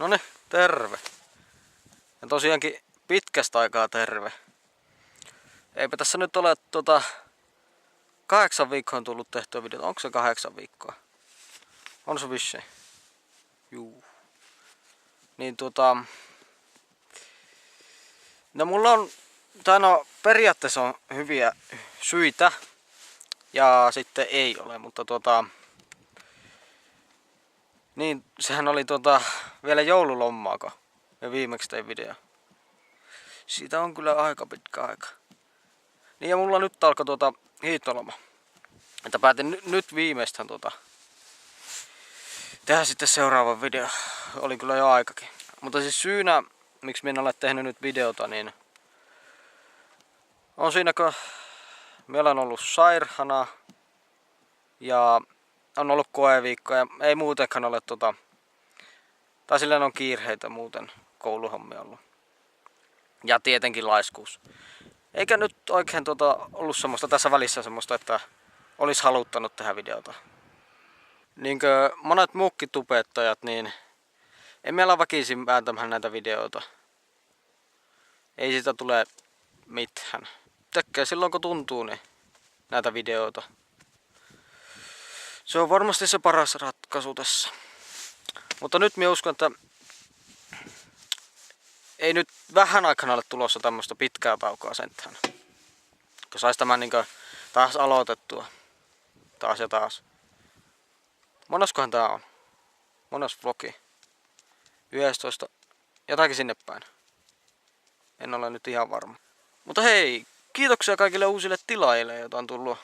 Noniin, terve. Ja tosiaankin pitkästä aikaa terve. Eipä tässä nyt ole 8 viikkoa on tullut tehtyä videota. Onko se 8 viikkoa? On se vissiin. Juu. Niin no mulla on, periaatteessa on hyviä syitä. Ja sitten ei ole, mutta niin sehän oli vielä joululomaako ja viimeksi tein video. Siitä on kyllä aika pitkä aika. Niin ja mulla nyt alkoi hiihtoloma. Että päätin nyt viimeistään tehdä sitten seuraavan video. Oli kyllä jo aikakin. Mutta siis syynä, miksi minä olen tehnyt nyt videota, niin on siinä, kun meillä on ollut sairhana ja on ollut koeviikko ja ei muutenkaan ole tai silleen on kiireitä muuten kouluhommia ollut. Ja tietenkin laiskuus. Eikä nyt oikein ollut semmoista tässä välissä semmoista, että olisi haluttanut tehdä videota. Niinkö monet muutkin tubettajat, niin en meillä väkisin vääntämään näitä videoita. Ei siitä tule mitään. Tekee silloin kun tuntuu niin näitä videoita. Se on varmasti se paras ratkaisu tässä. Mutta nyt minä uskon, että ei nyt vähän aikana ole tulossa tämmöistä pitkää taukoa sentään. Kun sais tämän taas aloitettua. Taas ja taas. Moneskohan tää on? Mones vlogi? 11. Jotakin sinne päin. En ole nyt ihan varma. Mutta hei, kiitoksia kaikille uusille tilaajille, joita on tullut.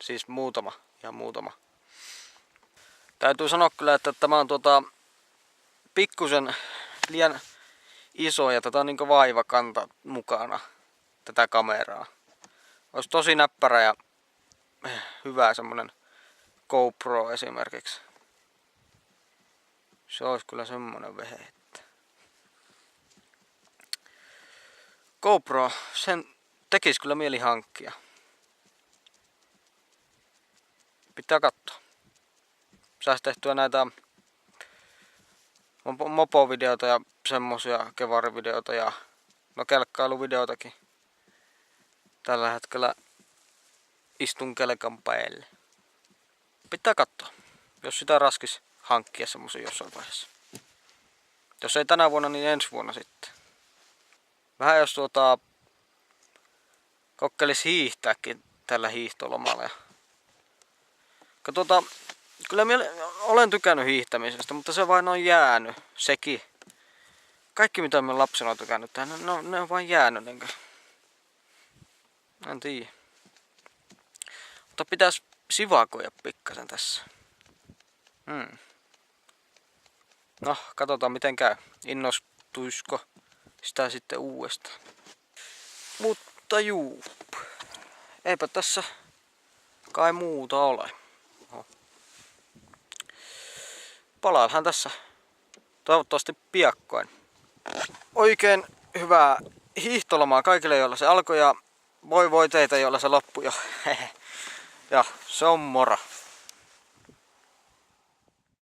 Siis muutama. Ihan muutama. Täytyy sanoa kyllä, että tämä on pikkusen liian iso ja tätä on vaiva kantaa mukana tätä kameraa. Olisi tosi näppärä ja hyvä semmonen GoPro esimerkiksi. Se olisi kyllä semmonen vehe, että GoPro, sen tekisi kyllä mieli hankkia. Pitää katsoa. Saisi tehtyä näitä mopovideoita ja semmosia kevarivideoita ja kelkkailuvideoitakin. Tällä hetkellä istun kelkan päälle. Pitää katsoa, jos sitä raskis hankkia semmosen jossain vaiheessa. Jos ei tänä vuonna, niin ensi vuonna sitten. Vähän jos kokkelis hiihtääkin tällä hiihtolomalla. Kyllä minä olen tykännyt hiihtämisestä, mutta se vain on jäänyt, sekin. Kaikki mitä minä lapsena olen tykännyt tähän, ne on vain jäänyt. En tiedä. Mutta pitäisi sivakoida pikkasen tässä. No, katsotaan miten käy. Innostuisiko sitä sitten uudestaan. Mutta juu. Eipä tässä kai muuta ole. Palailhan tässä toivottavasti piakkoin. Oikein hyvää hiihtolomaa kaikille, joilla se alkoi ja voi teitä, joilla se loppui jo. Ja se on moro.